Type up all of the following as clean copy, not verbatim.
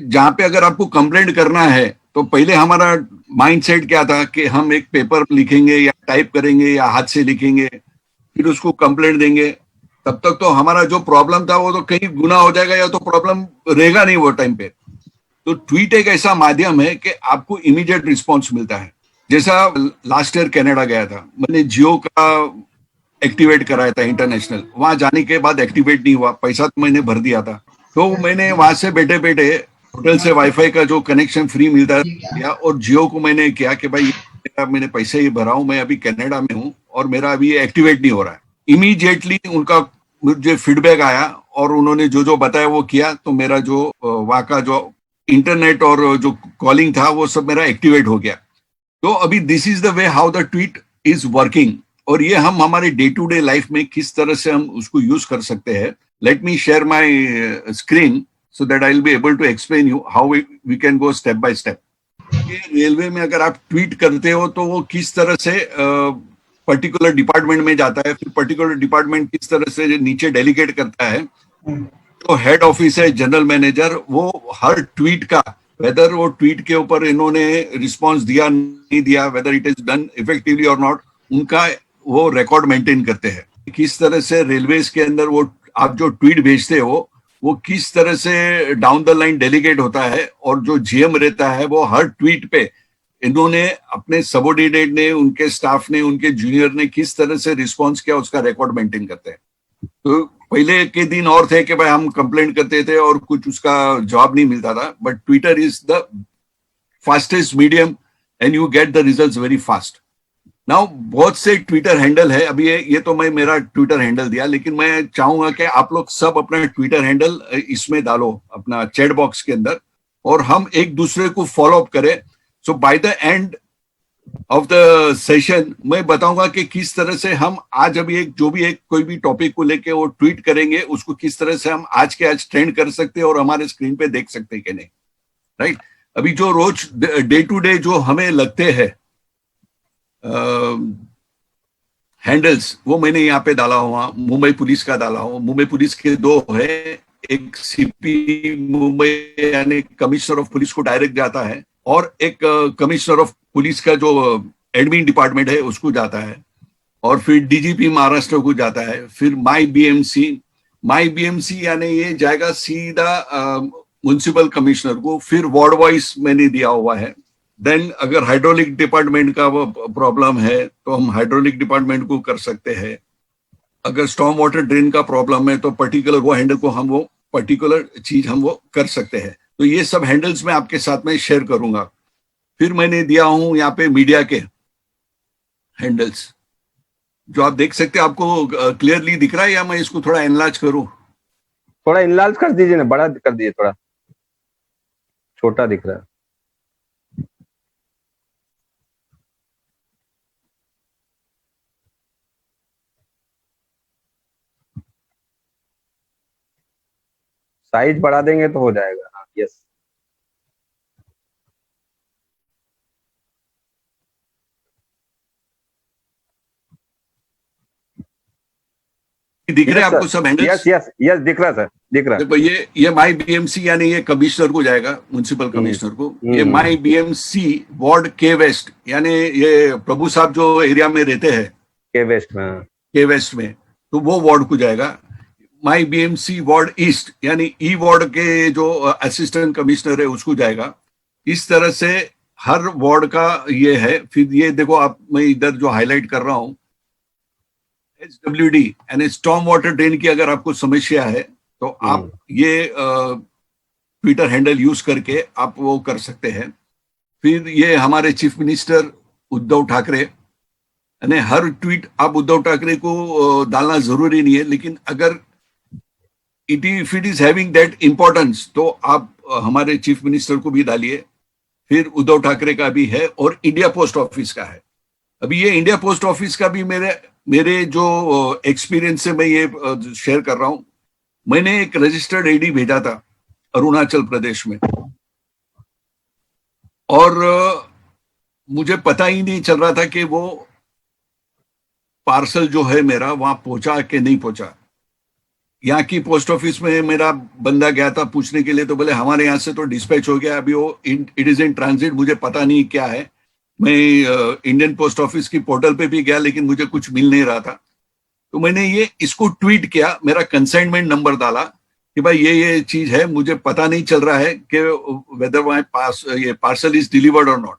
जहां पे अगर आपको कंप्लेंट करना है तो पहले हमारा माइंडसेट क्या था कि हम एक पेपर लिखेंगे या टाइप करेंगे या हाथ से लिखेंगे, फिर उसको कंप्लेंट देंगे। तब तक तो हमारा जो प्रॉब्लम था वो तो कहीं गुना हो जाएगा या तो प्रॉब्लम रहेगा नहीं वो टाइम पे। तो ट्वीट एक ऐसा माध्यम है कि आपको इमीडिएट रिस्पॉन्स मिलता है। जैसा लास्ट ईयर कनाडा गया था, मैंने जियो का एक्टिवेट कराया था इंटरनेशनल। वहां जाने के बाद एक्टिवेट नहीं हुआ, पैसा तो मैंने भर दिया था। तो मैंने वहां से बैठे बैठे होटल से वाईफाई का जो कनेक्शन फ्री मिलता है और जियो को मैंने किया कि भाई मैंने पैसे ही भरा हूं, मैं अभी कनाडा में हूं और मेरा अभी एक्टिवेट नहीं हो रहा है। इमीडिएटली उनका मुझे फीडबैक आया और उन्होंने जो जो बताया वो किया, तो मेरा जो वहां का जो इंटरनेट और जो कॉलिंग था वो सब मेरा एक्टिवेट हो गया। तो अभी this is the way how the tweet is working. और ये हम हमारे डे टू डे लाइफ में किस तरह से हम उसको यूज कर सकते हैं। Let me share my screen so that I will be able to explain you how we can go step by step. Railway में अगर आप ट्वीट करते हो तो वो किस तरह से पर्टिकुलर डिपार्टमेंट में जाता है, फिर पर्टिकुलर डिपार्टमेंट किस तरह से नीचे डेलीगेट करता है। तो हेड ऑफिस है, जनरल मैनेजर, वो हर ट्वीट का, वेदर वो ट्वीट के ऊपर इन्होंने रिस्पांस दिया नहीं दिया, whether it is done effectively और नॉट, उनका वो रिकॉर्ड मेंटेन करते हैं। किस तरह से रेलवेज के अंदर वो आप जो ट्वीट भेजते हो वो किस तरह से डाउन द लाइन डेलीगेट होता है, और जो जीएम रहता है वो हर ट्वीट पे इन्होंने अपने सबऑर्डिनेट ने, उनके स्टाफ ने, उनके जूनियर ने किस तरह से रिस्पॉन्स किया उसका रिकॉर्ड मेंटेन करते हैं। तो पहले के दिन और थे कि भाई हम कंप्लेंट करते थे और कुछ उसका जवाब नहीं मिलता था, but Twitter is the fastest medium and you get the results very fast. Now बहुत से ट्विटर हैंडल है, अभी ये तो मैं मेरा ट्विटर हैंडल दिया, लेकिन मैं चाहूंगा कि आप लोग सब अपना ट्विटर हैंडल इसमें डालो अपना चैट बॉक्स के अंदर, और हम एक दूसरे को फॉलो अप करें। So by the end of the session मैं बताऊंगा कि किस तरह से हम आज अभी एक जो भी एक कोई भी टॉपिक को लेके वो ट्वीट करेंगे उसको किस तरह से हम आज के आज ट्रेंड कर सकते हैं और हमारे स्क्रीन पे देख सकते हैं कि नहीं। राइट, अभी जो रोज डे टू डे जो हमें लगते हैं हैंडल्स, वो मैंने यहाँ पे डाला हुआ, मुंबई पुलिस का डाला हुआ। मुंबई पुलिस के दो है, एक सीपी मुंबई यानी कमिश्नर ऑफ पुलिस को डायरेक्ट जाता है, और एक कमिश्नर ऑफ पुलिस का जो एडमिन डिपार्टमेंट है उसको जाता है, और फिर डीजीपी महाराष्ट्र को जाता है, फिर माई बीएमसी यानी ये जाएगा सीधा म्युनिसिपल कमिश्नर को, फिर वार्ड वाइज मैंने दिया हुआ है। देन अगर हाइड्रोलिक डिपार्टमेंट का वो प्रॉब्लम है तो हम हाइड्रोलिक डिपार्टमेंट को कर सकते हैं। अगर स्टॉर्म वाटर ड्रेन का प्रॉब्लम है तो पर्टिकुलर वो हैंडल को हम वो पर्टिकुलर चीज हम वो कर सकते हैं। तो ये सब हैंडल्स मैं आपके साथ में शेयर करूंगा। फिर मैंने दिया हूं यहाँ पे मीडिया के हैंडल्स, जो आप देख सकते हैं। आपको क्लियरली दिख रहा है या मैं इसको थोड़ा एनलार्ज करूं? थोड़ा एनलार्ज कर दीजिए ना, बड़ा कर दीजिए, थोड़ा छोटा दिख रहा है। साइज बढ़ा देंगे तो हो जाएगा। हाँ, यस। दिख रहे हैं आपको सब हैंडल्स? यस यस यस, दिख रहा सर, दिख रहा। देखो ये माई बीएमसी यानी ये कमिश्नर को जाएगा, म्युनिसिपल कमिश्नर को। ये माई बीएमसी वार्ड के वेस्ट यानी ये प्रभु साहब जो एरिया में रहते हैं के वेस्ट में, तो वो वार्ड को जाएगा। माई बीएमसी वार्ड ईस्ट यानी ई वार्ड के जो असिस्टेंट कमिश्नर है उसको जाएगा। इस तरह से हर वार्ड का ये है। फिर ये देखो आप, मैं इधर जो हाईलाइट कर रहा हूं HWD यानी स्टॉर्म वाटर ड्रेन की अगर आपको समस्या है तो आप ये ट्विटर हैंडल यूज करके आप वो कर सकते हैं। फिर ये हमारे चीफ मिनिस्टर उद्धव ठाकरे, यानी हर ट्वीट आप उद्धव ठाकरे को डालना जरूरी नहीं है, लेकिन अगर if it is having that importance तो आप हमारे चीफ मिनिस्टर को भी डालिए। फिर उद्धव ठाकरे का भी है और इंडिया पोस्ट ऑफिस का है। अभी ये इंडिया पोस्ट ऑफिस का भी मेरे जो एक्सपीरियंस से मैं ये शेयर कर रहा हूं। मैंने एक रजिस्टर्ड एडी भेजा था अरुणाचल प्रदेश में, और मुझे पता ही नहीं चल रहा था कि वो पार्सल जो है मेरा वहां पहुंचा कि नहीं पहुंचा। यहाँ की पोस्ट ऑफिस में मेरा बंदा गया था पूछने के लिए, तो बोले हमारे यहाँ से तो डिस्पैच हो गया, अभी वो इट इज इन ट्रांजिट, मुझे पता नहीं क्या है। मैं इंडियन पोस्ट ऑफिस की पोर्टल पे भी गया लेकिन मुझे कुछ मिल नहीं रहा था। तो मैंने ये इसको ट्वीट किया, मेरा कंसाइनमेंट नंबर डाला कि भाई ये चीज है, मुझे पता नहीं चल रहा है कि वेदर माय पास ये parcel is delivered or not.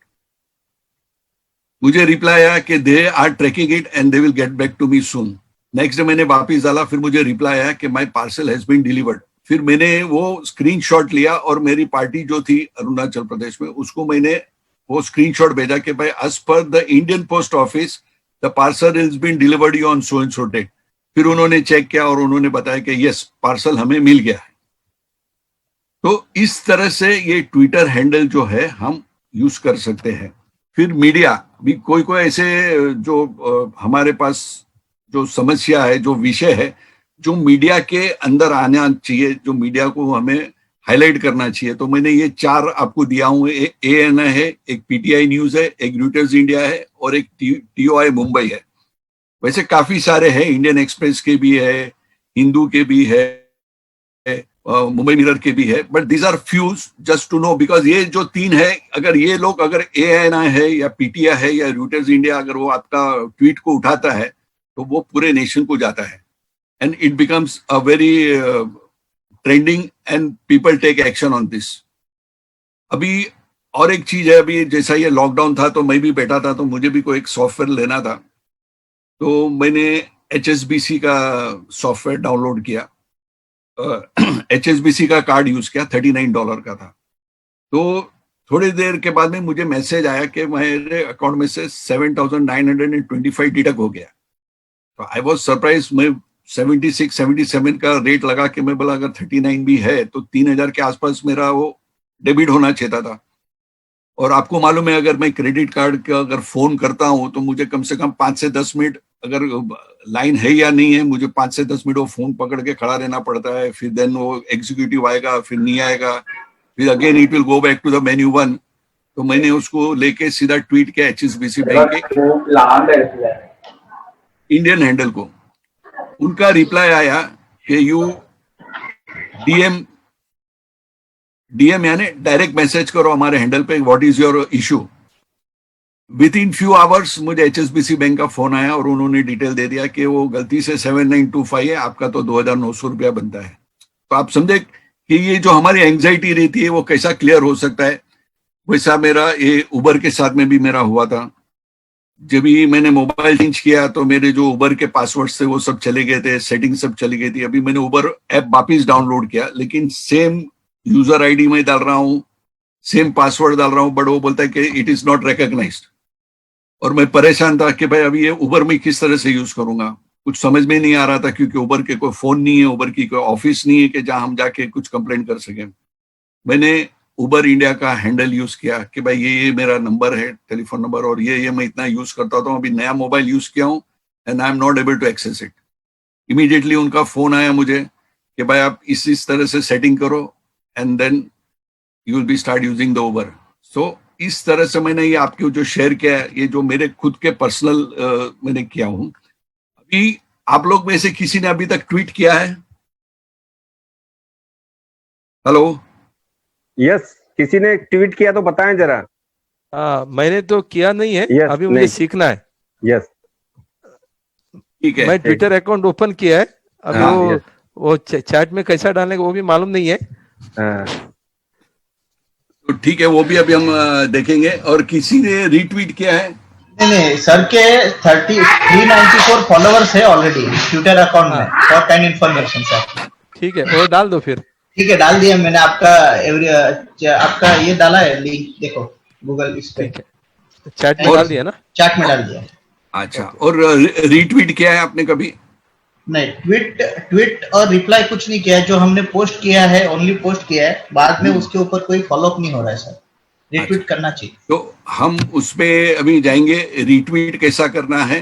मुझे रिप्लाई आया कि they are tracking it and they will get back to me soon. Next day मैंने वापिस डाला, फिर मुझे रिप्लाई आया कि my parcel has been delivered. फिर मैंने वो स्क्रीनशॉट लिया और मेरी पार्टी जो थी अरुणाचल प्रदेश में, उसको मैंने वो स्क्रीनशॉट भेजा कि भाई as per the Indian post office the parcel is been delivered you on so and so date. फिर उन्होंने चेक किया और उन्होंने बताया कि यस, पार्सल हमें मिल गया है। तो इस तरह से ये ट्विटर हैंडल जो है हम यूज कर सकते हैं। फिर मीडिया भी कोई कोई ऐसे जो हमारे पास जो समस्या है, जो विषय है, जो मीडिया के अंदर आना चाहिए, जो मीडिया को हमें हाईलाइट करना चाहिए, तो मैंने ये 4 आपको दिया हूं। ANI है, एक PTI न्यूज है, एक रॉयटर्स इंडिया है और एक TOI मुंबई है। वैसे काफी सारे हैं, इंडियन एक्सप्रेस के भी है, हिंदू के भी है, मुंबई मिरर के भी है, but these are fuse just to know, because ये जो 3 है, अगर ये लोग, अगर ANI है या PTI है या रॉयटर्स इंडिया, अगर वो आपका ट्वीट को उठाता है तो वो पूरे नेशन को जाता है and it becomes a very trending and people take action on this. अभी और एक चीज है, अभी जैसा ये लॉकडाउन था तो मैं भी बैठा था, तो मुझे भी कोई एक सॉफ्टवेयर लेना था, तो मैंने HSBC का सॉफ्टवेयर डाउनलोड किया, HSBC का कार्ड यूज किया, $39 का था। तो थोड़ी देर के बाद में मुझे मैसेज आया कि मेरे अकाउंट में से 7,925 डिडक्ट हो गया। तो आई वॉज सरप्राइज। मैं 76-77 का रेट लगा कि मैं बोला अगर 39 भी है तो 3,000 के आसपास मेरा वो डेबिट होना चाहिए था। और आपको मालूम है, अगर मैं क्रेडिट कार्ड का अगर फोन करता हूं तो मुझे कम से कम 5 से 10 मिनट, अगर लाइन है या नहीं है, मुझे 5 से 10 मिनट वो फोन पकड़ के खड़ा रहना पड़ता है। फिर देन वो एग्जीक्यूटिव आएगा, फिर नहीं आएगा, फिर again it will go back to the menu 1। तो मैंने उसको लेके सीधा ट्वीट किया HSBC बैंक के इंडियन हैंडल को। उनका रिप्लाई आया कि यू DM यानी डायरेक्ट मैसेज करो हमारे हैंडल पे, what is your issue. Within few hours मुझे HSBC बैंक का फोन आया और उन्होंने डिटेल दे दिया कि वो गलती से 7925 है, आपका तो 2,900 रुपया बनता है। तो आप समझे कि ये जो हमारी एंग्जाइटी रहती है वो कैसा क्लियर हो सकता है। वैसा मेरा ये उबर के साथ में भी मेरा हुआ था। जब भी मैंने मोबाइल चेंज किया तो मेरे जो उबर के पासवर्ड थे वो सब चले गए थे, सेटिंग सब चली गई थी। अभी मैंने उबर ऐप वापिस डाउनलोड किया, लेकिन सेम यूजर आईडी में डाल रहा हूँ, सेम पासवर्ड डाल रहा हूँ, बट वो बोलता है कि इट इज नॉट रिकॉग्नाइज्ड। और मैं परेशान था कि भाई अभी ये उबर में किस तरह से यूज करूंगा, कुछ समझ में नहीं आ रहा था, क्योंकि उबर के कोई फोन नहीं है, उबर की कोई ऑफिस नहीं है कि जहां हम जाके कुछ कंप्लेंट कर सके। मैंने उबर इंडिया का हैंडल यूज किया कि भाई ये मेरा नंबर है, टेलीफोन नंबर, और ये मैं इतना यूज करता था, अभी नया मोबाइल यूज किया हूँ and I am not able to access it. Immediately उनका फोन आया मुझे कि भाई आप इस तरह से सेटिंग करो and then you will be start using the Uber. So इस तरह से मैंने ये आपके जो शेयर किया है, ये जो मेरे खुद के पर्सनल मैंने किया हूं। अभी आप लोग में से किसी ने अभी तक ट्वीट किया है? हेलो, यस, किसी ने ट्वीट किया तो बताएं जरा। मैंने तो किया नहीं है। Yes, अभी मुझे नहीं। सीखना है। यस, ठीक है। मैं ट्विटर अकाउंट ओपन किया है अभी। हाँ, वो चैट में कैसा डालने का वो भी मालूम नहीं है। तो ठीक है, वो भी अभी हम देखेंगे। और किसी ने रीट्वीट किया है? नहीं, सर के 394 फॉलोवर्स है ऑलरेडी ट्विटर अकाउंट में, फॉर काइंड इन्फॉर्मेशन सर। ठीक है, वो डाल दो फिर। ठीक है, डाल दिया मैंने। आपका ये डाला है लिंक, देखो गूगल इस पे चैट में डाल दिया ना? चैट में डाल दिया। अच्छा, और रीट्वीट किया है आपने कभी? नहीं, ट्वीट और रिप्लाई कुछ नहीं किया है। जो हमने पोस्ट किया है ओनली पोस्ट किया है, बाद में उसके ऊपर कोई फॉलोअप नहीं हो रहा है सर। रिट्वीट करना चाहिए। तो हम उसमें अभी जाएंगे, रीट्वीट कैसा करना है,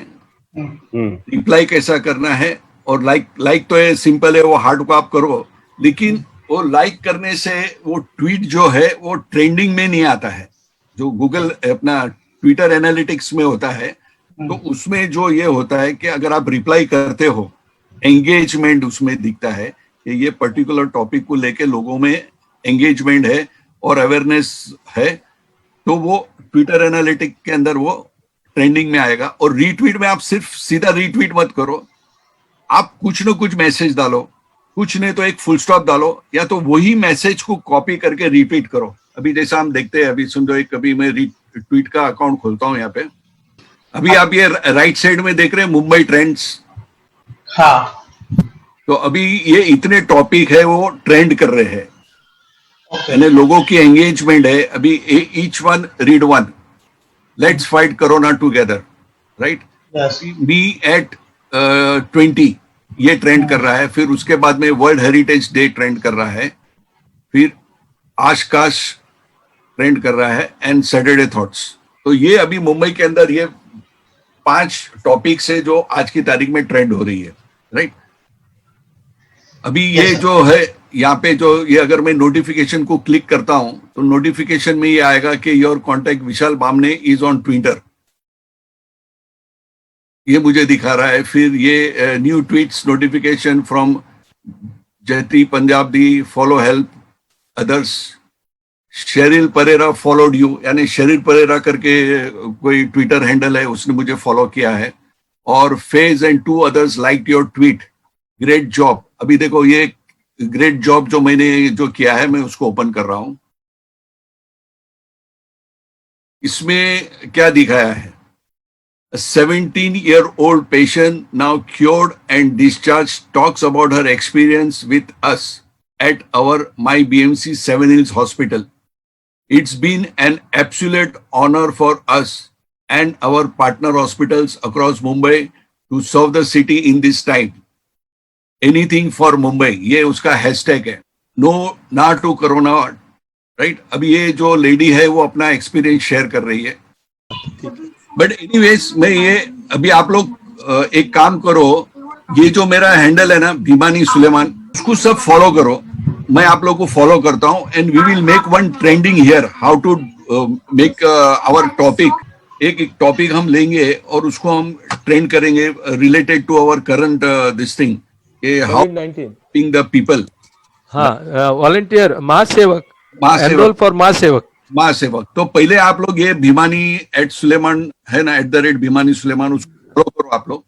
रिप्लाई कैसा करना है, और लाइक तो है, सिंपल है, वो हार्ड को आप करो, लेकिन वो लाइक करने से वो ट्वीट जो है वो ट्रेंडिंग में नहीं आता है। जो गूगल अपना ट्विटर एनालिटिक्स में होता है, तो उसमें जो ये होता है कि अगर आप रिप्लाई करते हो एंगेजमेंट उसमें दिखता है कि ये पर्टिकुलर टॉपिक को लेके लोगों में एंगेजमेंट है और अवेयरनेस है, तो वो ट्विटर एनालिटिक के अंदर वो ट्रेंडिंग में आएगा। और रीट्वीट में आप सिर्फ सीधा रीट्वीट मत करो, आप कुछ ना कुछ मैसेज डालो, कुछ नहीं तो एक फुल स्टॉप डालो, या तो वही मैसेज को कॉपी करके रिपीट करो। अभी जैसा हम देखते हैं, अभी समझो एक कभी मैं ट्वीट का अकाउंट खोलता हूं यहाँ पे, अभी आप ये राइट साइड में देख रहे हैं मुंबई ट्रेंड्स। हाँ तो अभी ये इतने टॉपिक है वो ट्रेंड कर रहे हैं, ओके यानी लोगों की एंगेजमेंट है। अभी each one read one, let's fight corona together, right, yes me at 20 ये ट्रेंड कर रहा है। फिर उसके बाद में वर्ल्ड हेरिटेज डे ट्रेंड कर रहा है, फिर आशकाश ट्रेंड कर रहा है, एंड सैटरडे थॉट्स। तो ये अभी मुंबई के अंदर ये 5 टॉपिक्स है जो आज की तारीख में ट्रेंड हो रही है, राइट। अभी ये Yes, sir. जो है यहाँ पे जो ये अगर मैं नोटिफिकेशन को क्लिक करता हूं तो नोटिफिकेशन में ये आएगा कि your contact Vishal Bamne is on Twitter, ये मुझे दिखा रहा है। फिर ये new tweets notification from Jayati Punjab दी, follow help others, Sheryl Pereira followed you, यानी शेरिल परेरा करके कोई ट्विटर हैंडल है, उसने मुझे फॉलो किया है। और phase and 2 others like your tweet, great job. अभी देखो ये ग्रेट जॉब जो मैंने जो किया है, मैं उसको ओपन कर रहा हूं। इसमें क्या दिखाया है, 17-year-old patient now cured and discharged talks about her experience with us at our My BMC 7 Hills Hospital. It's been an absolute honor for us and our partner hospitals across Mumbai to serve the city in this time. Anything for Mumbai, ये उसका hashtag है। No ना to corona, right. अभी ये जो lady है वो अपना एक्सपीरियंस शेयर कर रही है। बट एनीवेज मैं ये अभी आप लोग एक काम करो, ये जो मेरा हैंडल है ना भीमानी सुलेमान, उसको सब फॉलो करो, मैं आप लोग को फॉलो करता हूं, and we will make one trending here, how to make our topic. एक टॉपिक हम लेंगे और उसको हम ट्रेंड करेंगे related to our current this thing, how COVID-19 the people. हाँ, वॉलंटियर, मास सेवक, मास सेवक। एनरोल फॉर मास सेवक। महासेवक। तो पहले आप लोग ये भीमानी @सुलेमान है ना, @भीमानी सुलेमान, उसको फॉलो करो आप लोग।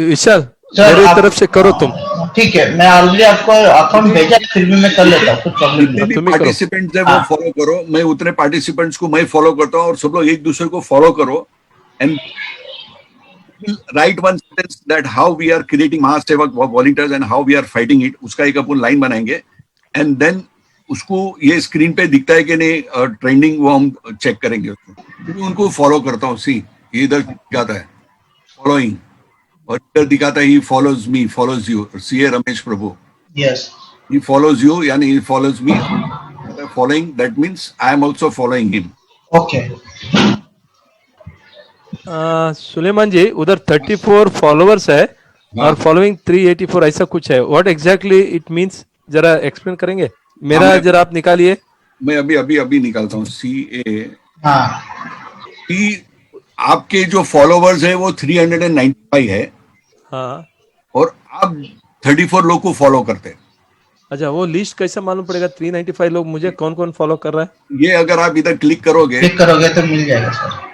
विशाल सर, मेरी आप- तरफ से करो तुम। ठीक है, मैं ऑलरेडी आपको अकाउंट भेजा, फिर भी मैं कर लेता हूँ, कुछ प्रॉब्लम जितने नहीं। भी तुम्हें करो। पार्टिसिपेंट्स है वो हाँ। फॉलो करो, मैं उतने पार्टिसिपेंट्स को मैं फॉलो करता हूँ, और सब लोग एक दूसरे को फॉलो करो, and write one sentence that how we are creating Mahasevak volunteers and how we are fighting it. उसका एक अपन लाइन बनाएंगे, एंड देन उसको ये स्क्रीन पे दिखता है कि नहीं ट्रेंडिंग, वो हम चेक करेंगे उसको। फिर उनको फॉलो करता हूँ, सी ये इधर दिखाता है फॉलोइंग, और इधर दिखाता है he follows me, follows you, CA Ramesh Prabhu, yes he follows you, yani he follows me. Following, that means I am also following him. Okay Suleman ji, उधर 34 फॉलोअर्स है और फॉलोइंग 384, ऐसा कुछ है। व्हाट एग्जैक्टली इट मींस, जरा एक्सप्लेन करेंगे? मेरा हाँ, जरा आप निकालिए। मैं अभी निकालता हूँ। CA हाँ आपके जो फॉलोवर्स है वो 395 है, हाँ, और आप 34 लोग को फॉलो करते हैं। अच्छा, वो लिस्ट कैसे मालूम पड़ेगा 395 लोग मुझे कौन कौन फॉलो कर रहा है? ये अगर आप इधर क्लिक करोगे क्लिक करोगे तो मिल जाएगा सर।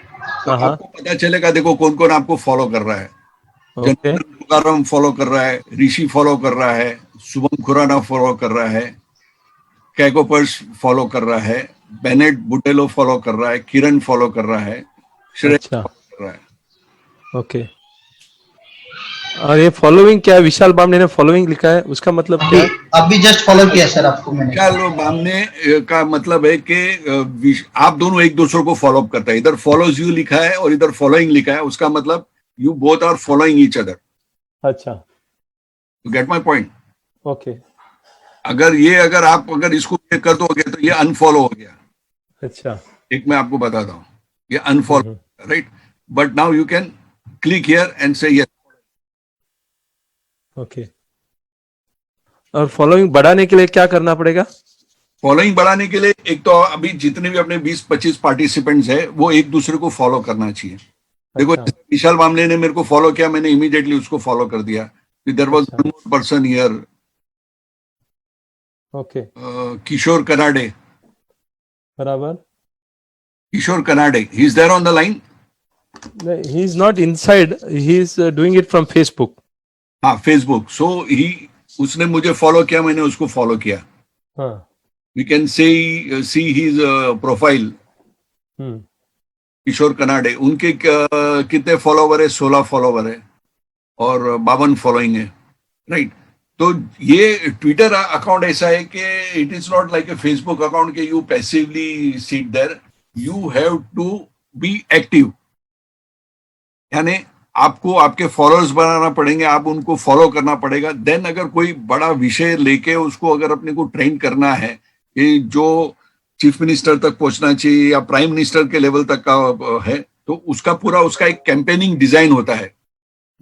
तो हाँ, आपको पता चलेगा, देखो कौन कौन आपको फॉलो कर रहा है। ओके, जनरल तुकाराम फॉलो कर रहा है, ऋषि फॉलो कर रहा है, शुभम खुराना फॉलो कर रहा है, कैगोपर्स फॉलो कर रहा है, बेनेट बुटेलो फॉलो कर रहा है, किरण फॉलो कर रहा है, श्रेय अच्छा, फॉलो कर रहा है। ओके। और ये फॉलोइंग क्या है? विशाल बामने ने फॉलोइंग लिखा है, उसका मतलब क्या है? अभी जस्ट फॉलो किया सर आपको मैंने। चलो, बामने का मतलब है कि आप दोनों एक दूसरे को फॉलो अप करते हैं। इधर फॉलोज यू लिखा है और इधर फॉलोइंग लिखा है, उसका मतलब you both are following each other. अच्छा, you get my point. Okay, अगर आप इसको कर दोगे तो ये अनफॉलो हो गया। अच्छा, एक मैं आपको बताता हूँ, ये unfollow, right, but now you can click here and से यस। ओके। और फॉलोइंग बढ़ाने के लिए क्या करना पड़ेगा? फॉलोइंग बढ़ाने के लिए एक तो अभी जितने भी अपने 20-25 पार्टिसिपेंट्स है वो एक दूसरे को फॉलो करना चाहिए। देखो, अच्छा। विशाल बामले ने मेरे को फॉलो किया, मैंने इमीडिएटली उसको फॉलो कर दिया। There was one more person here, okay, Kishore Kanade. बराबर. Kishore Kanade, he's there on the line. He is not inside. He is doing it from Facebook. हाँ, फेसबुक. सो उसने मुझे फॉलो किया, मैंने उसको फॉलो किया. हाँ. We can see his profile. Kishore Kanade, उनके कितने फॉलोवर है? 16 फॉलोवर है और 52 फॉलोइंग है, राइट. तो ये ट्विटर अकाउंट ऐसा है कि it is not like a Facebook account के you passively sit there, you have to be active. यानी आपको आपके फॉलोअर्स बनाना पड़ेंगे, आप उनको फॉलो करना पड़ेगा. देन अगर कोई बड़ा विषय लेके उसको अगर अपने को ट्रेन करना है कि जो चीफ मिनिस्टर तक पहुंचना चाहिए या प्राइम मिनिस्टर के लेवल तक का है, तो उसका एक कैंपेनिंग डिजाइन होता है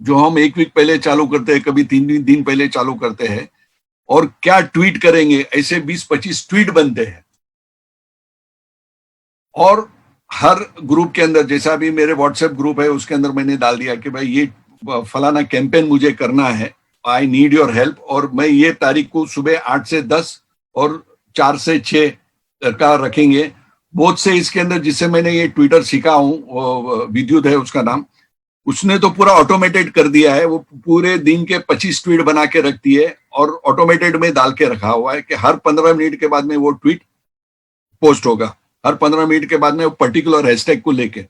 जो हम एक वीक पहले चालू करते हैं, कभी 3 दिन पहले चालू करते हैं. और क्या ट्वीट करेंगे, ऐसे 20-25 ट्वीट बनते हैं. और हर ग्रुप के अंदर, जैसा अभी मेरे व्हाट्सएप ग्रुप है उसके अंदर मैंने डाल दिया कि भाई ये फलाना कैंपेन मुझे करना है, आई नीड योर हेल्प, और मैं ये तारीख को सुबह 8 से 10 और 4 से 6 का रखेंगे. बहुत से इसके अंदर जिससे मैंने ये ट्विटर सीखा हूँ, विद्युत है उसका नाम, उसने तो पूरा ऑटोमेटेड कर दिया है. वो पूरे दिन के 25 ट्वीट बना के रखती है और ऑटोमेटेड में डाल के रखा हुआ है कि हर 15 मिनट के बाद में वो ट्वीट पोस्ट होगा, हर 15 मिनट के बाद में वो पर्टिकुलर हैशटैग को लेके.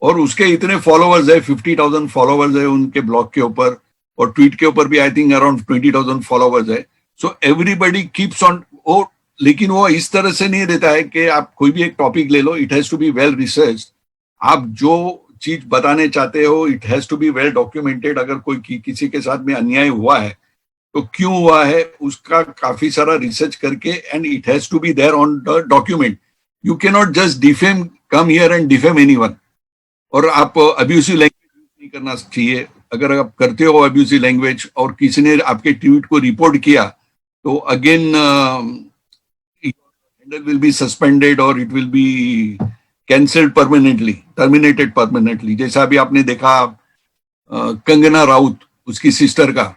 और उसके इतने फॉलोवर्स है, 50,000 फॉलोवर्स है उनके ब्लॉग के ऊपर, और ट्वीट के ऊपर भी आई थिंक अराउंड 20,000 फॉलोवर्स है. So everybody keeps on. लेकिन वो इस तरह से नहीं देता है कि आप कोई भी एक टॉपिक ले लो, it has to be well researched. आप जो चीज बताने चाहते हो, it has to be well documented. अगर कोई किसी के साथ में अन्याय हुआ है तो क्यों हुआ है, उसका काफी सारा रिसर्च करके, and it has to be there on the document. You cannot just defame, come here and defame anyone. और आप अब्यूसिव लैंग्वेज नहीं करना चाहिए. अगर आप करते हो अब्यूसिव लैंग्वेज और किसी ने आपके ट्वीट को रिपोर्ट किया, तो again handle will be suspended और it will be cancelled permanently, terminated permanently. जैसा अभी आपने देखा कंगना राउत, उसकी सिस्टर का,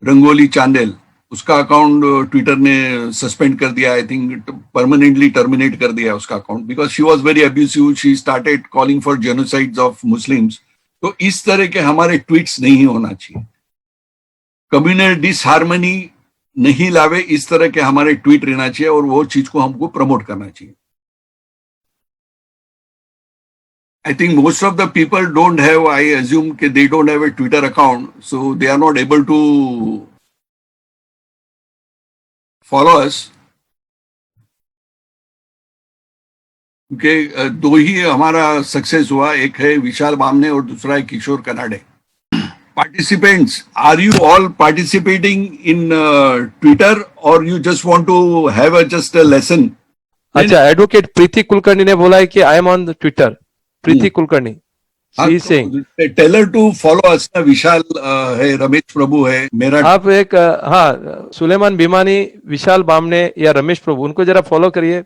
रंगोली चांदेल, उसका अकाउंट ट्विटर ने सस्पेंड कर दिया. आई थिंक परमानेंटली टर्मिनेट कर दिया उसका account, because she was very abusive. She started calling for genocides of Muslims. तो इस तरह के हमारे ट्वीट्स नहीं होना चाहिए. कम्युनल डिसहार्मनी नहीं लावे, इस तरह के हमारे ट्वीट रहना चाहिए और वो चीज को हमको प्रमोट करना चाहिए. I think most of the people don't have, I assume that they don't have a Twitter account, so they are not able to follow us. क्योंकि दो ही हमारा सक्सेस हुआ, एक है विशाल बामने और दूसरा है किशोर Kanade. Participants, are you all participating in Twitter or you just want to have just a lesson? अच्छा, एडवोकेट प्रीति कुलकर्णी ने बोला है कि I am on the Twitter. Preeti Kulkarni, she is saying, tell her to follow us. Vishal है, रमेश प्रभु है, मेरा. आप एक हाँ, सुलेमान भीमानी, विशाल बामने या रमेश प्रभु, उनको जरा फॉलो करिए.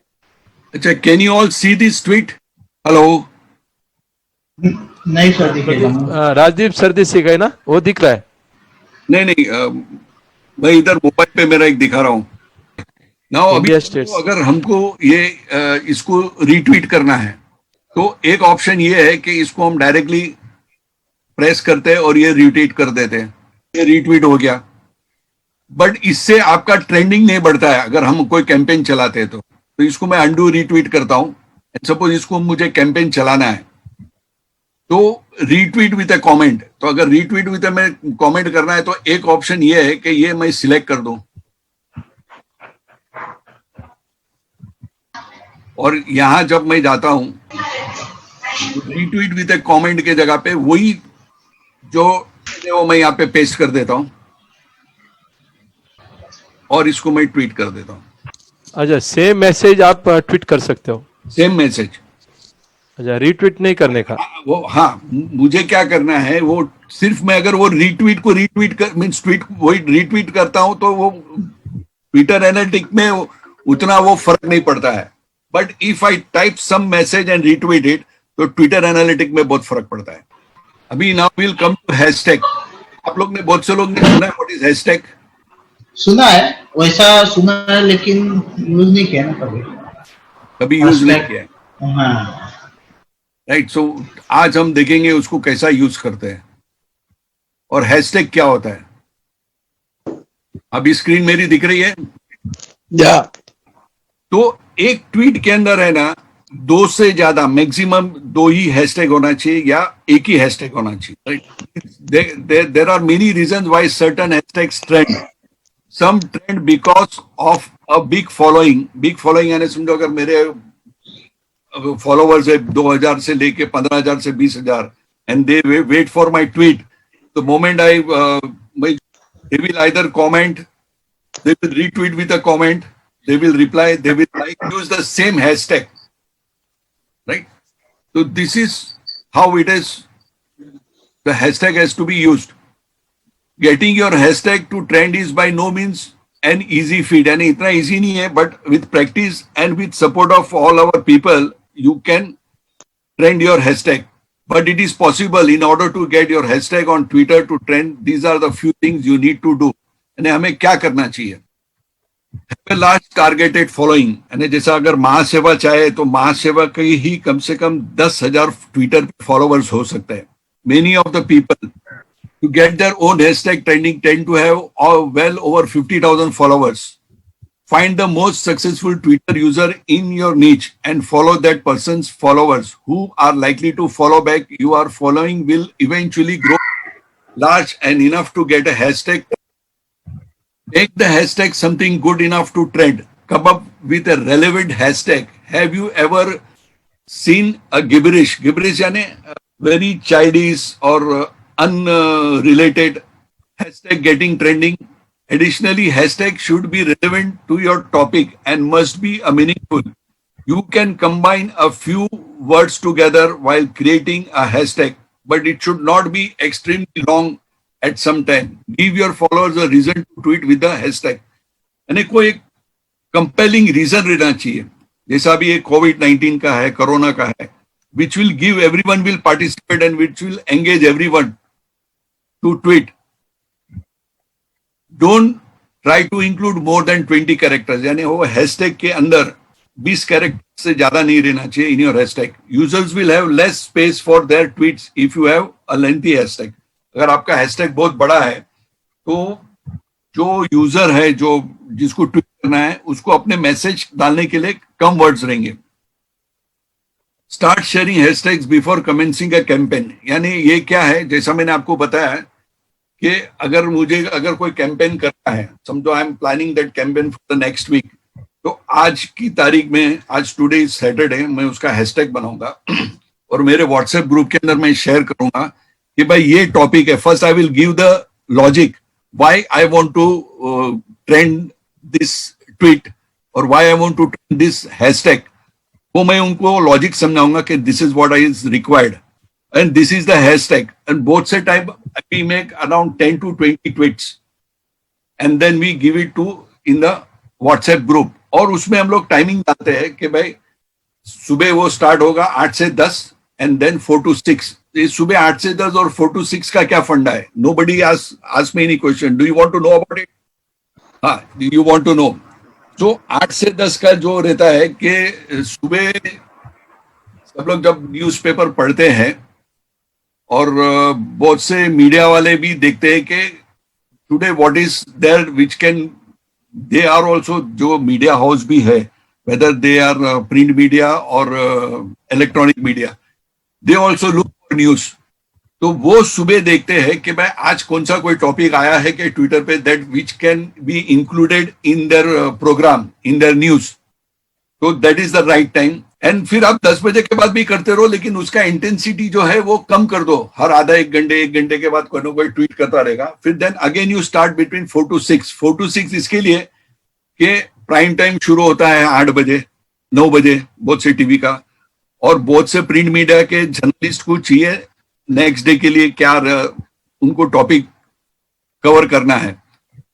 अच्छा, can you all see this tweet? Hello. नहीं सर, दिखेगा. राजदीप सरदेसी गए ना, वो दिख रहा है. नहीं, मैं इधर मोबाइल पे मेरा एक दिखा रहा हूँ नाउ. अभी तो अगर हमको ये इसको रीट्वीट करना है, तो एक ऑप्शन ये है कि इसको हम डायरेक्टली प्रेस करते हैं और ये रीट्वीट कर देते हैं. ये रीट्वीट हो गया, बट इससे आपका ट्रेंडिंग नहीं बढ़ता है. अगर हम कोई कैंपेन चलाते हैं तो इसको मैं अंडू रीट्वीट करता हूं. सपोज इसको मुझे कैंपेन चलाना है, तो रीट्वीट विद ए कमेंट. तो अगर रीट्वीट विद में कमेंट करना है तो एक ऑप्शन ये है कि ये मैं सिलेक्ट कर दूं, और यहां जब मैं जाता हूं रीट्वीट विद ए कमेंट के जगह पे वही जो वो मैं यहाँ पे पेस्ट कर देता हूं और इसको मैं ट्वीट कर देता हूं. अच्छा, सेम मैसेज आप ट्वीट कर सकते हो. Same message. अच्छा, रीट्वीट नहीं करने का. वो हाँ, मुझे क्या करना है, वो सिर्फ मैं अगर वो रीट्वीट को रीट्वीट कर मीन्स ट्वीट वही रीट्वीट करता हूं तो वो ट्विटर एनालिटिक में उतना वो फर्क नहीं पड़ता है. But if I type some message and retweet it, तो ट्विटर एनालिटिक में बहुत फर्क पड़ता है. अभी now will come to hashtag. आप लोग ने, बहुत से लोग ने सुना है व्हाट इज हैशटैग? सुना है, वैसा सुना है, लेकिन यूज नहीं किया ना कभी। कभी यूज नहीं Hashtag- किया है, हाँ, राइट? सो आज हम देखेंगे उसको कैसा यूज करते हैं और हैशटैग क्या होता है। अभी स्क्रीन मेरी दिख रही है? या तो एक ट्वीट के अंदर है ना, 2 से ज्यादा, मैक्सिमम 2 ही हैशटैग होना चाहिए या एक ही हैशटैग होना चाहिए, right? There are many reasons why certain hashtags trend. Some trend because of a big following यानी समझो अगर मेरे फॉलोवर्स है 2000 से लेके 15,000 से 20,000 and they wait for my tweet, the moment I they will either comment, they will retweet with a comment, they will reply, they will use the same hashtag, right? So this is how it is. The hashtag has to be used. Getting your hashtag to trend is by no means an easy feat. यानी इतना easy नहीं है, but with practice and with support of all our people, you can trend your hashtag. But it is possible. In order to get your hashtag on Twitter to trend, these are the few things you need to do. यानी हमें क्या करना चाहिए? Have a large targeted following. यानी जैसा अगर महासेवा चाहे तो महासेवा के ही कम से कम 10,000 ट्विटर फॉलोवर्स हो सकते हैं. Many of the people to get their own hashtag trending tend to have well over 50,000 followers. Find the most successful Twitter user in your niche and follow that person's followers who are likely to follow back. You are following will eventually grow large and enough to get a hashtag. Make the hashtag something good enough to trend. Come up with a relevant hashtag. Have you ever seen a gibberish? Gibberish यानी very childish or unrelated hashtag getting trending. Additionally, hashtag should be relevant to your topic and must be a meaningful. You can combine a few words together while creating a hashtag, but it should not be extremely long at some time. Give your followers a reason to tweet with the hashtag. यानी कोई एक compelling reason रहना चाहिए, जैसा भी ये कोविड-19 का है, कोरोना का है, which will give everyone will participate and which will engage everyone to tweet. Don't try to include more than 20 characters. यानी वो हैशटैग के अंदर 20 कैरेक्टर से ज्यादा नहीं रहना चाहिए in your hashtag. Users will have less space for their tweets if you have a lengthy hashtag. अगर आपका हैशटैग बहुत बड़ा है तो जो यूजर है, जो जिसको ट्वीट करना है, उसको अपने मैसेज डालने के लिए कम वर्ड्स रहेंगे. Start sharing hashtags before commencing a campaign. यानी ये क्या है, जैसा मैंने आपको बताया कि अगर कोई कैंपेन करना है, समझो I am planning that campaign for the next week, तो आज की तारीख में, आज टुडे इज सैटरडे, मैं उसका हैशटैग बनाऊंगा और मेरे व्हाट्सएप ग्रुप के अंदर मैं शेयर करूंगा कि भाई ये टॉपिक है. First I will give the logic why I want to trend this tweet और why I want to trend this hashtag. वो मैं उनको लॉजिक समझाऊंगा कि this is what is required and this is the hashtag, and both say type we make around 10 to 20 tweets and then we give it to in the WhatsApp group. और उसमें हम लोग timing डालते हैं कि भाई सुबह वो स्टार्ट होगा 8 से 10 and then 4 to 6. ये सुबह 8 से 10 और 4 to 6 का क्या फंडा है? Nobody ask me any question. Do you want to know about it? हाँ, you want to know. So 8 से 10 का जो रहता है कि सुबह सब लोग जब न्यूज़पेपर पढ़ते हैं और बहुत से मीडिया वाले भी देखते हैं कि today what is there which can, they are also, जो मीडिया हाउस भी है, whether they are print media और electronic media, they also look for news. तो वो सुबह देखते हैं कि भाई आज कौन सा कोई टॉपिक आया है कि ट्विटर पे that which can be included in their programme, in their news. तो that is the right time. And फिर आप 10 बजे के बाद भी करते रहो, लेकिन उसका इंटेंसिटी जो है वो कम कर दो. हर आधा एक घंटे के बाद कोई ट्वीट करता रहेगा. फिर then again you start between 4 to 6. 4 to 6 इसके लिए कि प्राइम टाइम शुरू होता है 8 बजे 9 बजे बहुत से टीवी का, और बहुत से प्रिंट मीडिया के जर्नलिस्ट को चाहिए नेक्स्ट डे के लिए क्या उनको टॉपिक कवर करना है.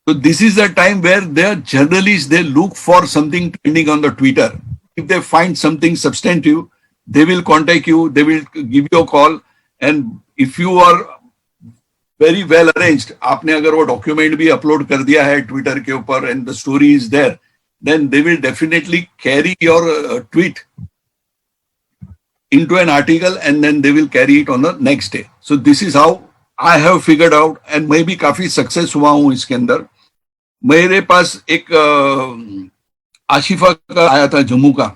तो this is the time where they journalist they look for something trending on the Twitter. If they find something substantive, they will contact you, they will give you a call, and if you are very well arranged. आपने अगर वो document भी upload कर दिया है Twitter के ऊपर and the story is there, then they will definitely carry your tweet into an article and then they will carry it on the next day. So this is how I have figured out, and मैं भी काफी success हुआ हूं इसके अंदर. मेरे पास एक आशिफा का आया था जम्मू का,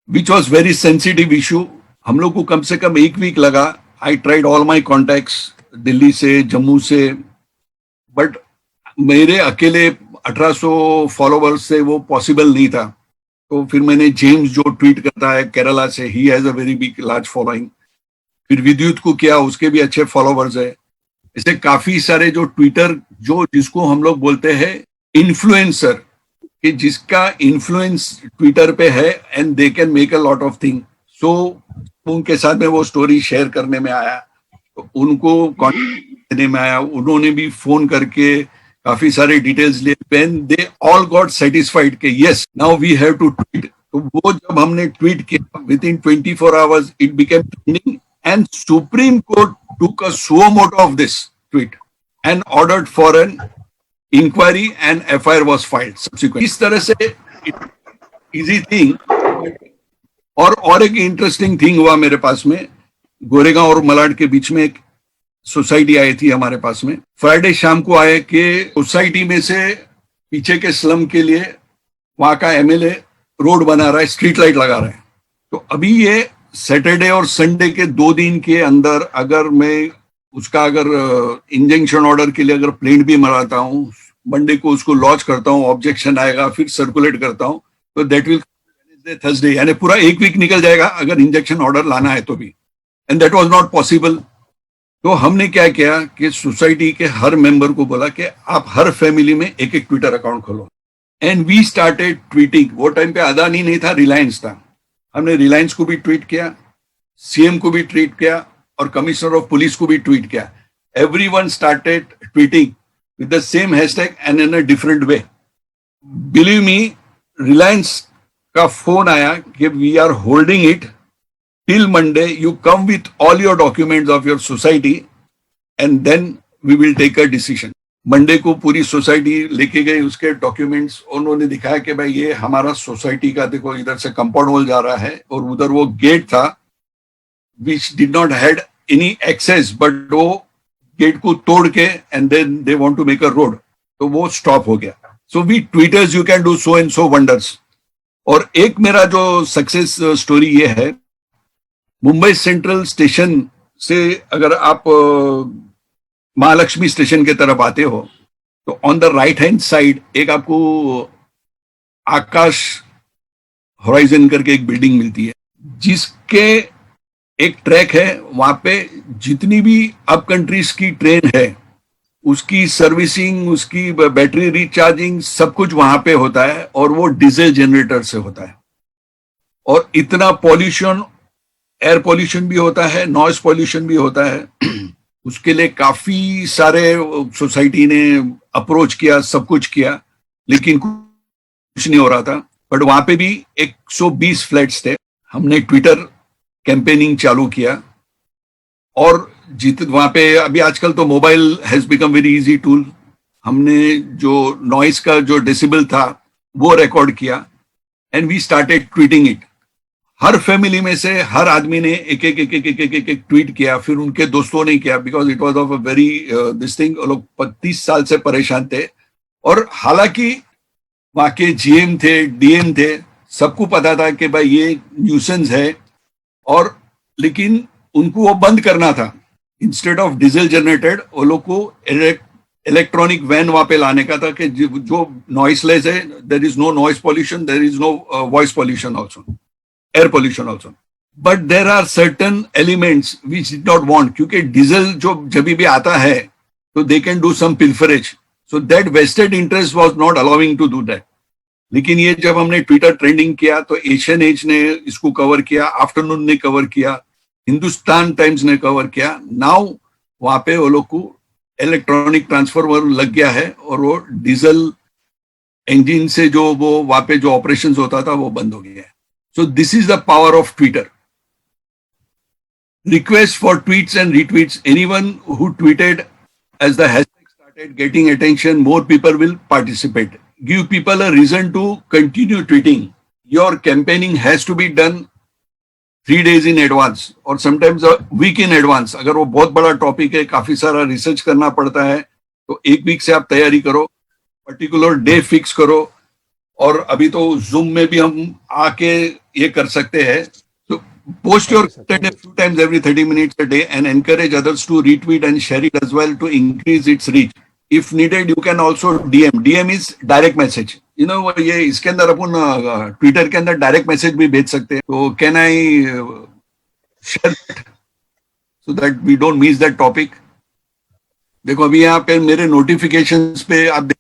which was very sensitive issue. हम लोग को कम से कम एक वीक लगा. I tried all my contacts Delhi से, जम्मू से, बट मेरे अकेले 1800 फॉलोवर्स से वो पॉसिबल नहीं था. तो फिर मैंने जेम्स जो ट्वीट करता है केरला से, he has a very big large following. फिर विद्युत को किया, उसके भी अच्छे फॉलोवर्स है. ऐसे काफी सारे जो ट्विटर, जो जिसको हम लोग बोलते हैं इन्फ्लुएंसर, कि जिसका इन्फ्लुएंस ट्विटर पे है and they can make a lot of thing. So उनके साथ में वो स्टोरी शेयर करने में आया, तो उनको कॉन्टेक्ट देने में आया. उन्होंने भी फोन करके काफी सारे डिटेल्स लिए. When they all got satisfied के yes now we have to tweet, तो वो जब हमने ट्वीट किया within 24 hours it became trending and supreme court took a suo moto of this tweet and ordered for an inquiry and FIR was filed subsequently. इस तरह से easy thing. और एक इंटरेस्टिंग थिंग हुआ मेरे पास में. गोरेगांव और मलाड के बीच में एक सोसाइटी आई थी हमारे पास में. फ्राइडे शाम को आए कि सोसाइटी में से पीछे के स्लम के लिए वहां का एमएलए रोड बना रहा है, स्ट्रीट लाइट लगा रहा है. तो अभी ये सैटरडे और संडे के 2 दिन के अंदर अगर मैं उसका अगर इंजंक्शन ऑर्डर के लिए अगर प्लेंट भी मराता हूँ, मंडे को उसको लॉन्च करता हूँ, ऑब्जेक्शन आएगा, फिर सर्कुलेट करता हूँ, तो दैट विल थर्सडे, यानी पूरा एक वीक निकल जाएगा अगर इंजेक्शन ऑर्डर लाना है तो भी. And that was not possible. तो हमने क्या किया कि सोसाइटी के हर मेंबर को बोला कि आप हर फैमिली में एक एक ट्विटर अकाउंट खोलो. And we started tweeting. वो टाइम पे अदानी नहीं था, रिलायंस था. हमने रिलायंस को भी ट्वीट किया, सीएम को भी ट्वीट किया और कमिश्नर ऑफ पुलिस को भी ट्वीट किया. Everyone started tweeting with the same hashtag and in a different way. Believe me, Reliance का फोन आया कि we are holding it till Monday, you come with all your documents of your society and then we will take a decision. Monday को पूरी society लेके गई, उसके documents उन्होंने दिखाया कि भाई ये हमारा सोसाइटी का, देखो इधर से कंपाउंड वॉल जा रहा है और उधर वो गेट था which did not had any access, but वो गेट को तोड़ के and then they want to make a road, तो वो स्टॉप हो गया. So we tweeters you can do so and so wonders. और एक मेरा जो सक्सेस स्टोरी ये है, मुंबई सेंट्रल स्टेशन से अगर आप महालक्ष्मी स्टेशन के तरफ आते हो तो on the right hand side एक आपको आकाश होराइजन करके एक बिल्डिंग मिलती है, जिसके एक ट्रैक है. वहां पे जितनी भी अप कंट्रीज की ट्रेन है उसकी सर्विसिंग, उसकी बैटरी रिचार्जिंग, सब कुछ वहां पे होता है और वो डीजल जनरेटर से होता है. और इतना पॉल्यूशन, एयर पॉल्यूशन भी होता है, नॉइस पॉल्यूशन भी होता है. उसके लिए काफी सारे सोसाइटी ने अप्रोच किया, सब कुछ किया, लेकिन कुछ नहीं हो रहा था. बट वहां पे भी 120 फ्लैट्स थे. हमने ट्विटर कैंपेनिंग चालू किया और वहां पे अभी आजकल तो mobile has become very easy tool. हमने जो नॉइस का जो डेसिबल था वो रिकॉर्ड किया and we started tweeting it. हर फैमिली में से हर आदमी ने एक एक ट्वीट किया. फिर उनके दोस्तों ने किया, because it was of a very this thing. लोग 35 साल से परेशान थे और हालांकि वहां के जीएम थे, डीएम थे, सबको पता था कि भाई ये न्यूसेंस है, और लेकिन उनको वो बंद करना था. इंस्टेड ऑफ डीजल जनरेटेड वो लोग को इलेक्ट्रॉनिक वैन वहां पे लाने का था कि जो नॉइसलेस है, there is no noise pollution, there is no voice pollution also, air pollution also. But there are certain elements which did not want, क्योंकि डीजल जो जब भी आता है तो they can do some pilferage, so that vested interest was not allowing to do that. लेकिन ये जब हमने ट्विटर ट्रेंडिंग किया तो एशियन एज ने इसको कवर किया, आफ्टरनून ने कवर किया, हिंदुस्तान टाइम्स ने कवर किया. नाउ वहां पे वो लोग को इलेक्ट्रॉनिक ट्रांसफार्मर लग गया है और वो डीजल इंजन से जो वो वहां पे जो ऑपरेशन होता था वो बंद हो गया है. So this is the power of Twitter. Request for tweets and retweets. Anyone who tweeted as the hashtag started getting attention, more people will participate. Give people a reason to continue tweeting. Your campaigning has to be done 3 days in advance or sometimes a week in advance. अगर वो बहुत बड़ा topic है, काफी सारा research करना पड़ता है, तो एक वीक से आप तैयारी करो, पर्टिकुलर डे फिक्स करो. और अभी तो जूम में भी हम आके ये कर सकते हैं. तो post your content a few times every 30 minutes a day and encourage others to retweet and share it as well to increase its reach. If needed, you can also DM. DM is direct message. You know, ये इसके अंदर अपन Twitter के अंदर direct message भी भेज सकते हैं. तो can I share so that we don't miss that topic. देखो अभी यहाँ पे मेरे नोटिफिकेशंस पे आप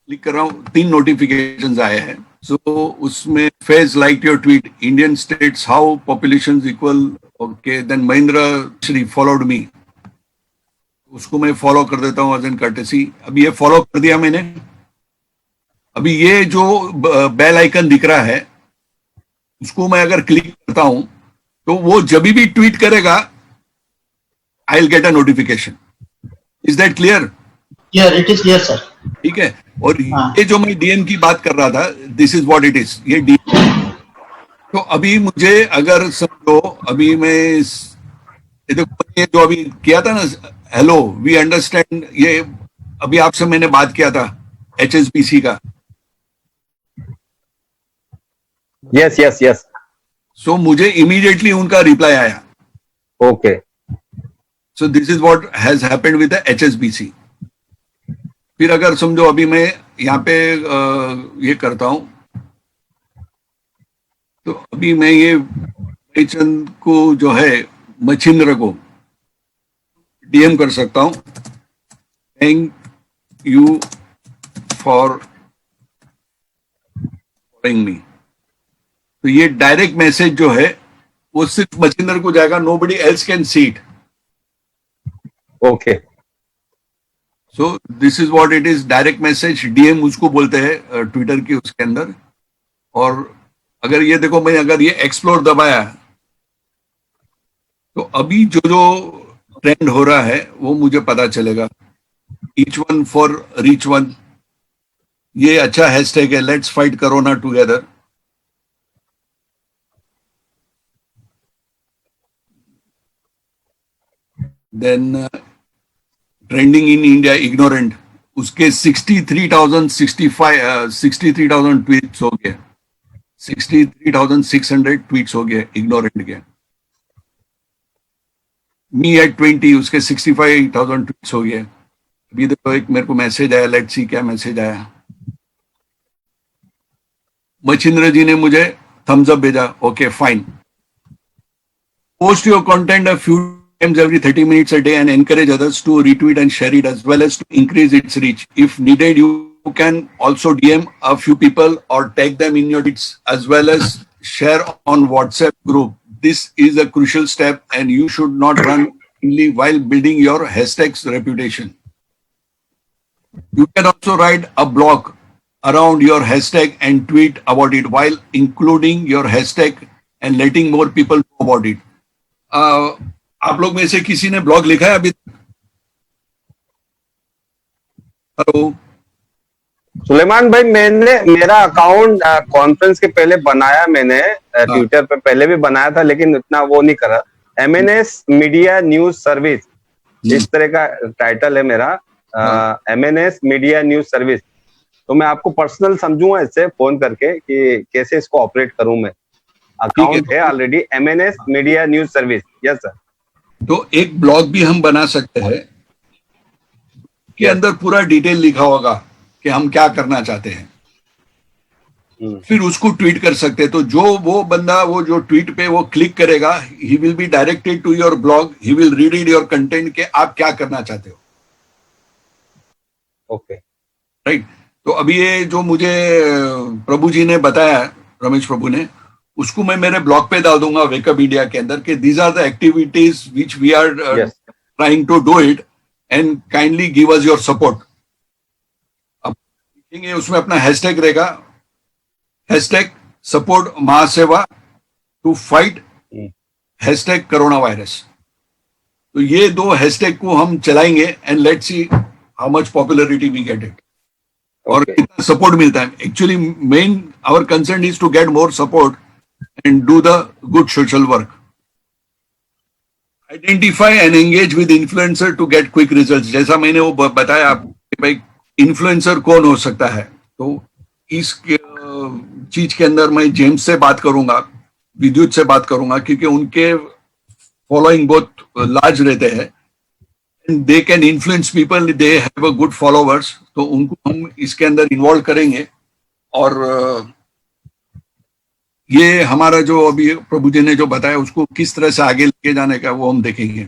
क्लिक कर रहा हूँ, 3 नोटिफिकेशंस आए हैं. सो उसमें phase like your tweet, Indian states how population equal. Okay, then Mahendra Shri followed me, उसको मैं फॉलो कर देता हूँ एज एन कर्टेसी. अभी ये फॉलो कर दिया मैंने. अभी ये जो बेल आइकन दिख रहा है उसको मैं अगर क्लिक करता हूं तो वो जब भी ट्वीट करेगा I will get a notification. Is that clear? It is clear sir. ठीक है. और ये जो मैं डीएम की बात कर रहा था, this is what it is. ये डीएम. तो अभी मुझे अगर समझो, अभी मैं ये जो अभी किया था ना, हेलो वी अंडरस्टैंड, ये अभी आपसे मैंने बात किया था HSBC का. Yes yes yes. सो मुझे इमीडिएटली उनका रिप्लाई आया. Okay. So this is what has happened with the HSBC. फिर अगर समझो अभी मैं यहाँ पे ये करता हूं, तो अभी मैं ये चंद को जो है मच्छिंद्र को डीएम कर सकता हूं. Thank you for following me. तो ये डायरेक्ट मैसेज जो है वो सिर्फ मच्छिंद्र को जाएगा. Nobody else can see it. Okay. So this is what it is. Direct message, DM उसको बोलते हैं ट्विटर की उसके अंदर. और अगर ये देखो, मैं अगर ये एक्सप्लोर दबाया तो अभी जो जो ट्रेंड हो रहा है वो मुझे पता चलेगा. Each one for reach one, ये अच्छा हैशटैग है. Let's fight corona together. Then trending in India ignorant, उसके 63,000 ट्वीट्स हो गए. 63,600 ट्वीट्स हो गए इग्नोरेंट के. मी एट 20, उसके 65,000 ट्वीट्स हो गए. अभी देखो एक मेरे को मैसेज आया, लेट्स सी क्या मैसेज आया. मच्छिंद्र जी ने मुझे थम्स अप भेजा. Okay fine. Post your content a few times every 30 minutes a day and encourage others to retweet and share it as well as to increase its reach. If needed, you can also DM a few people or tag them in your tweets as well as share on WhatsApp group. This is a crucial step and you should not run only while building your hashtag's reputation. You can also write a blog around your hashtag and tweet about it while including your hashtag and letting more people know about it. आप लोग में से किसी ने blog लिखा है अभी? Hello Suleman भाई, मैंने मेरा अकाउंट कॉन्फ्रेंस के पहले बनाया. मैंने ट्विटर पे पहले भी बनाया था, लेकिन इतना वो नहीं करा. MNS मीडिया न्यूज सर्विस, इस तरह का टाइटल है मेरा. MNS media news service. तो मैं आपको पर्सनल समझूंगा इससे फोन करके कि कैसे इसको ऑपरेट करूं. मैं अकाउंट है already MNS media news service. Yes sir. तो एक ब्लॉग भी हम बना सकते हैं के अंदर पूरा डिटेल लिखा होगा कि हम क्या करना चाहते हैं. फिर उसको ट्वीट कर सकते हैं. तो जो वो बंदा वो जो ट्वीट पे वो क्लिक करेगा, he will be directed to your blog. He will read your content के आप क्या करना चाहते हो. Okay right. तो अभी ये जो मुझे प्रभु जी ने बताया, रमेश प्रभु ने, उसको मैं मेरे ब्लॉग पे डाल दूंगा वेकअप इंडिया के अंदर कि these are the activities which we are trying to do it and kindly give us your support. अब लिखेंगे उसमें अपना हैशटैग रहेगा, hashtag support Mahaseva to fight hashtag corona virus. तो ये 2 हैशटैग को हम चलाएंगे and let's see how much popularity we get it और Okay. कितना सपोर्ट मिलता है. Actually main our concern is to get more support and do the good social work. Identify and engage with influencer to get quick results. जैसा मैंने वो बताया आपको कि भाई इन्फ्लुएंसर कौन हो सकता है. तो इस चीज के अंदर मैं जेम्स से बात करूंगा, विद्युत से बात करूंगा, क्योंकि उनके फॉलोइंग बहुत लार्ज रहते हैं. They can influence people, they have a good followers. तो उनको हम इसके अंदर इन्वॉल्व करेंगे और ये हमारा जो अभी प्रभु जी ने जो बताया उसको किस तरह से आगे लेके जाने का वो हम देखेंगे.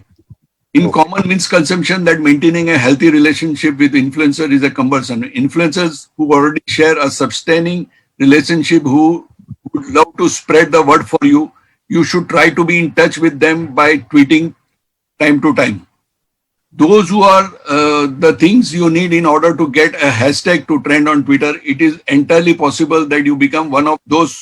In common misconception that maintaining a healthy relationship with influencer is a cumbersome. Influencers who already share a sustaining relationship, who would love to spread the word for you, you should try to be in touch with them by tweeting time to time. Those who are the things you need in order to get a hashtag to trend on Twitter, it is entirely possible that you become one of those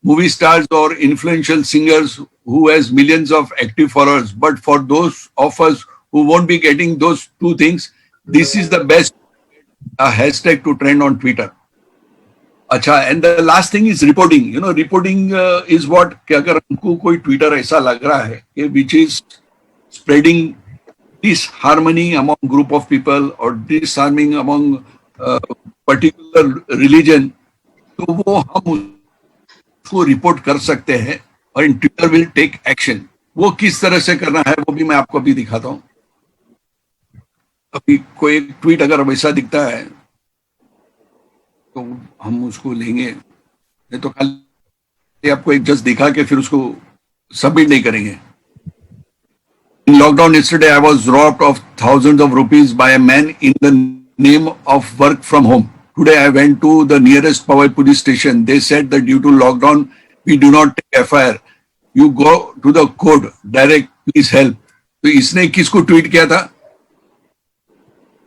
movie stars or influential singers who has millions of active followers. But for those of us who won't be getting those 2 things, this is the best hashtag to trend on Twitter. अच्छा, and the last thing is reporting. You know, reporting is what कि अगर हमको कोई Twitter ऐसा लग रहा है कि which is spreading disharmony among group of people or disharmony among particular religion, तो वो हम उसको रिपोर्ट कर सकते हैं और ट्विटर विल टेक एक्शन. वो किस तरह से करना है वो भी मैं आपको अभी दिखाता हूं. अभी कोई ट्वीट अगर वैसा दिखता है तो हम उसको लेंगे, नहीं तो खाली आपको एक जस्ट दिखा के फिर उसको सबमिट नहीं करेंगे. In lockdown yesterday, I was robbed of thousands of rupees by a man in the name of work from home. Today, I went to the nearest Powai police station. They said that due to lockdown, we do not take FIR. You go to the code direct, please help. तो इसने किसको tweet किया था?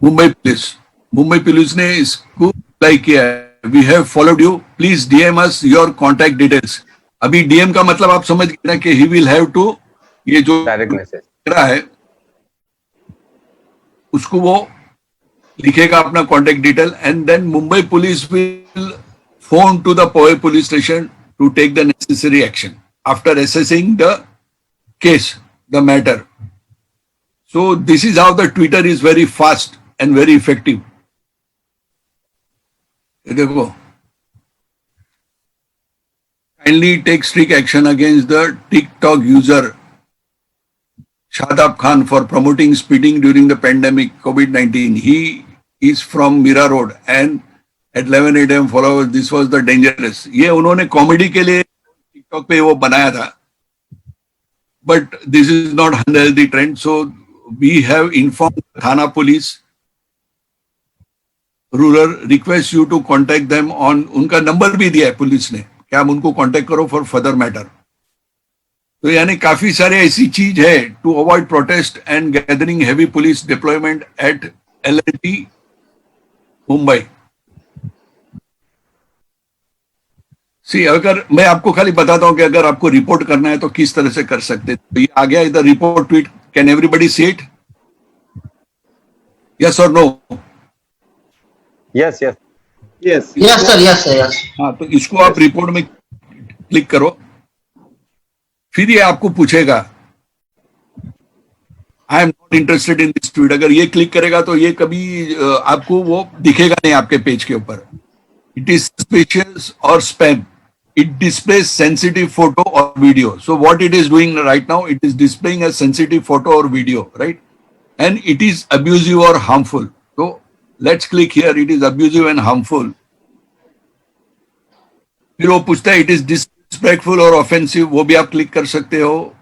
Mumbai police. Mumbai police ने इसको reply किया है. We have followed you. Please DM us your contact details. अभी DM का मतलब आप समझ गए ना कि he will have to, ये जो डायरेक्ट मैसेज रहा है उसको वो लिखेगा अपना contact detail and then Mumbai police will phone to the Powai police station to take the necessary action after assessing the case, the matter. So this is how the Twitter is very fast and very effective. देखो, kindly take strict action against the TikTok user Shadab Khan for promoting speeding during the pandemic COVID-19. He is from Mira Road and at 11 a.m. followers, this was the dangerous. ये उन्होंने comedy के लिए TikTok पे वो बनाया था, but this is not unhealthy trend. So we have informed Thana Police Rural, request you to contact them on, उनका number भी दिया है पुलिस ने कि आप उनको कांटेक्ट करो फॉर फर्दर मैटर. तो यानी काफी सारे ऐसी चीज है to avoid protest and gathering heavy police deployment at LNT Mumbai. See, अगर मैं आपको खाली बताता हूं कि अगर आपको रिपोर्ट करना है तो किस तरह से कर सकते हैं. तो ये आ गया इधर report tweet. Can everybody see it? Yes और no? Yes yes Yes. Yes, sir. Yes, sir. Yes. हाँ, तो इसको आप रिपोर्ट में क्लिक करो. फिर ये आपको पूछेगा आई am not interested in this tweet. अगर ये क्लिक करेगा तो ये कभी आपको वो दिखेगा नहीं आपके पेज के ऊपर. इट इज सस्पिशियस और spam. It displays sensitive photo और video. So what it is doing right now, it is displaying a sensitive photo और video, right, and it is abusive और हार्मफुल. तो let's click here, it is abusive and harmful. फिर वो पूछता है it is disrespectful और offensive, वो भी आप क्लिक कर सकते हो.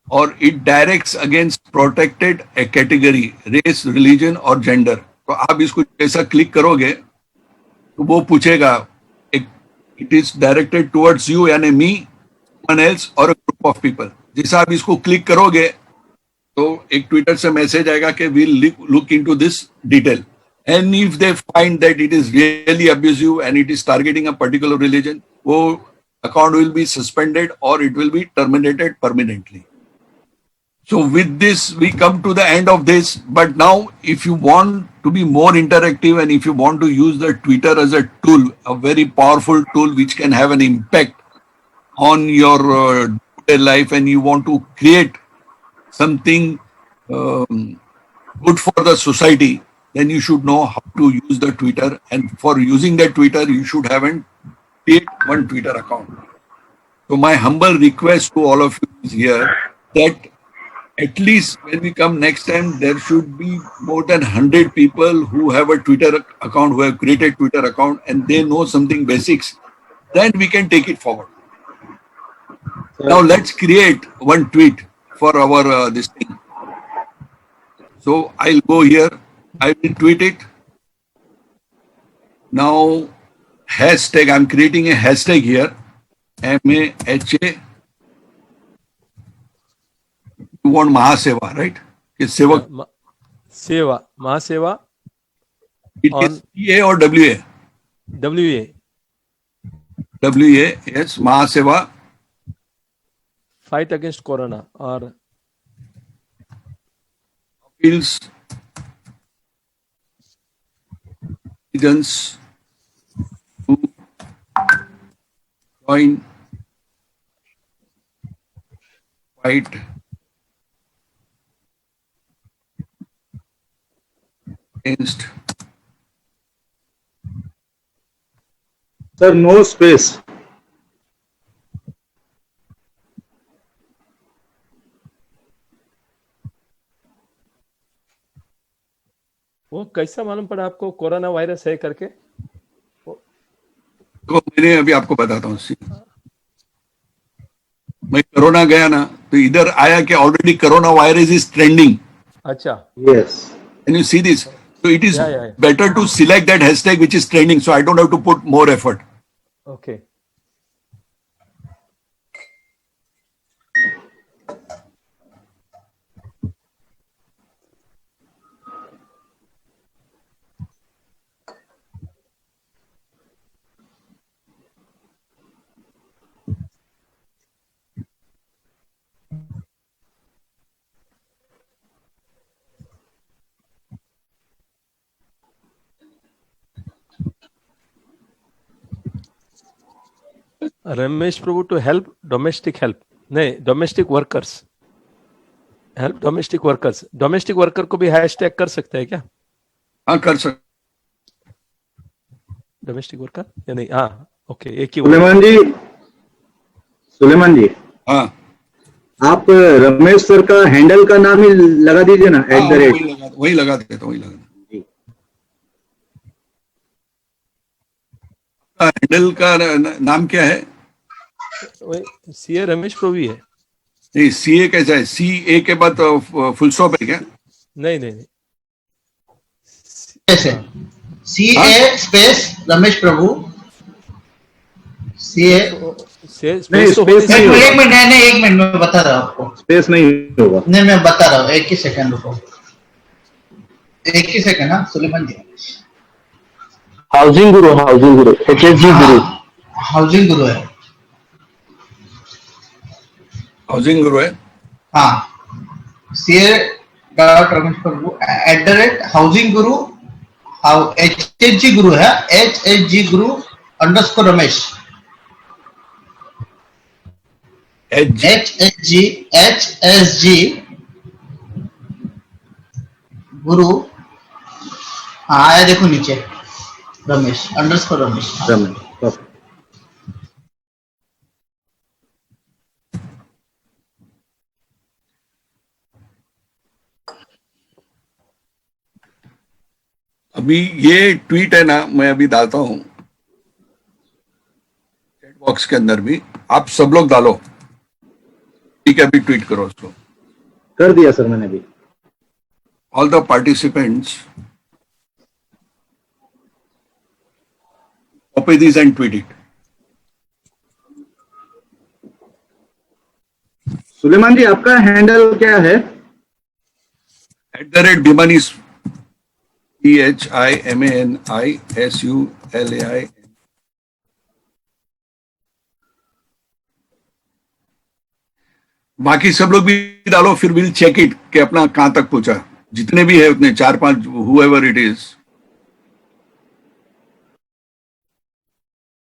और it directs against protected category, race, religion और जेंडर. तो आप इसको जैसा क्लिक करोगे तो वो पूछेगा it is directed towards you, यानी मी, समवन एल्स और अ ग्रुप ऑफ पीपल. जैसा आप इसको क्लिक करोगे तो एक ट्विटर से मैसेज आएगा कि we'll look into this detail. And if they find that it is really abusive and it is targeting a particular religion, वो account will be suspended or it will be terminated permanently. So with this, we come to the end of this. But now, if you want to be more interactive and if you want to use the Twitter as a tool, a very powerful tool which can have an impact on your day life, and you want to create something good for the society, then you should know how to use the Twitter. And for using that Twitter, you should have create one Twitter account. So my humble request to all of you is here that at least when we come next time, there should be more than 100 people who have a Twitter account, who have created Twitter account, and they know something basics. Then we can take it forward. Now let's create one tweet for our this thing. So I'll go here. I will tweet it. Now hashtag. I'm creating a hashtag here. MAHA. You want Mahaseva, right? It's Sevak. सेवा महासेवा It on is CA or WA? WA WA, yes, Mahaseva. fight against corona or Appeals citizens to join fight against Sir, no space. वो कैसा मालूम पड़ा आपको corona virus है करके? तो मैंने अभी आपको बताता हूँ। मैं कोरोना गया ना तो इधर आया कि already corona virus is trending. अच्छा Yes. Can you see this? So it is Yeah. better to select that hashtag which is trending, so I don't have to put more effort. Okay Ramesh Prabhu to help domestic help नहीं domestic workers help domestic worker को भी hashtag कर सकते हैं क्या हाँ कर सकते। डोमेस्टिक वर्कर या नहीं? हाँ ओके एक ही सुलेमान जी हाँ आप रमेश सर का हैंडल का नाम ही लगा दीजिए ना हाँ, @ वही लगा देते तो वही लगा जी। हैंडल का नाम क्या है? सीए रमेश प्रभु ही है। नहीं, CA कैसा है? CA के बाद फुल स्टॉप है क्या? नहीं कैसे CA स्पेस रमेश प्रभु CA नहीं, स्पेस नहीं होगा। एक मिनट मैं बता रहा हूँ आपको। स्पेस नहीं होगा। नहीं मैं बता रहा हूँ, एक ही सेकंड रुको, एक ही सेकंड। हाँ सुलेमान जी हाउसिंग गुरु HSG गुरु हाउसिंग गुरु है। हाउसिंग गुरु है। हाँ CA डॉट रमेश प्रभु @ हाउसिंग गुरु HSG गुरु है HSG गुरु _ रमेश HSG गुरु। हाँ आया देखो नीचे रमेश _ रमेश। रमेश अभी ये ट्वीट है ना, मैं अभी डालता हूँ चैट बॉक्स के अंदर भी, आप सब लोग डालो, ठीक है? अभी ट्वीट करो उसको। कर दिया सर मैंने भी। All the participants copy this and tweet it. Suleman ji आपका हैंडल क्या है? @Bhimani PHIMANISULAI। बाकी सब लोग भी डालो, फिर विल चेक इट कि अपना कहां तक पहुंचा, जितने भी है उतने 4-5 हुएवर इट इज।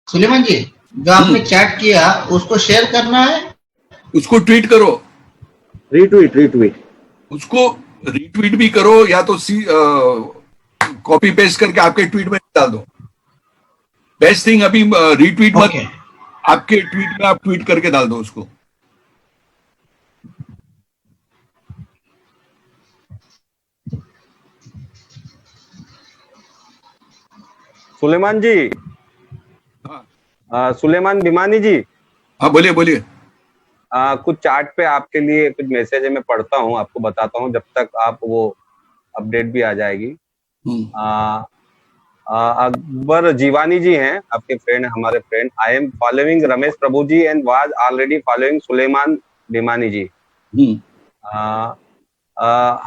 सुलेमान जी, जो आपने चैट किया उसको शेयर करना है। उसको ट्वीट करो, रिट्वीट रिट्वीट। उसको रिट्वीट भी करो, या तो कॉपी पेस्ट करके आपके ट्वीट में डाल दो। बेस्ट थिंग अभी रिट्वीट मत, ओके, आपके ट्वीट में आप ट्वीट करके डाल दो उसको। सुलेमान जी, हाँ सुलेमान भिमानी जी, हाँ, बोलिए बोलिए। कुछ चार्ट पे आपके लिए कुछ मैसेज है, मैं पढ़ता हूँ, आपको बताता हूँ, जब तक आप वो अपडेट भी आ जाएगी। हम्म, अकबर जीवानी जी हैं आपके फ्रेंड, हमारे friend. I am following Ramesh Prabhu ji and was already following Suleman Bhimani ji. Hmm.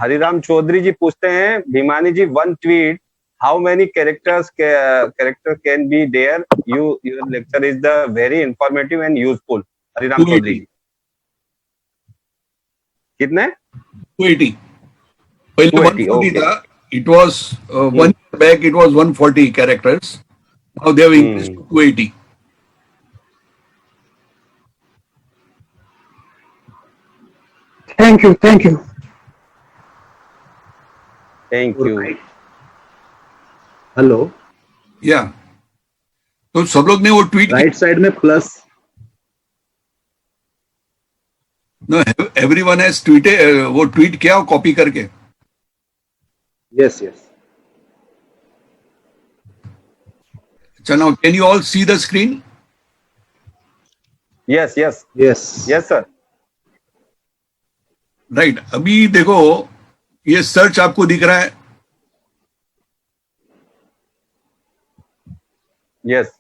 Hariram Chaudhary ji पूछते हैं, Bhimani ji, one tweet, how many character can be there, your lecture is the very informative and useful. Hariram Chaudhary ji, कितने? 280। पहले 280, 140 okay. था, it was 1 year back it was 140 characters, now they have increased to 280। Thank you thank you. Thank you. Hello, या तो सब लोग ने वो tweet right side में plus. No, everyone has tweeted, वो ट्वीट किया और कॉपी करके। Yes yes. अच्छा, now can you all see the screen? Yes yes yes yes sir. Right, अभी देखो ये सर्च आपको दिख रहा है। यस,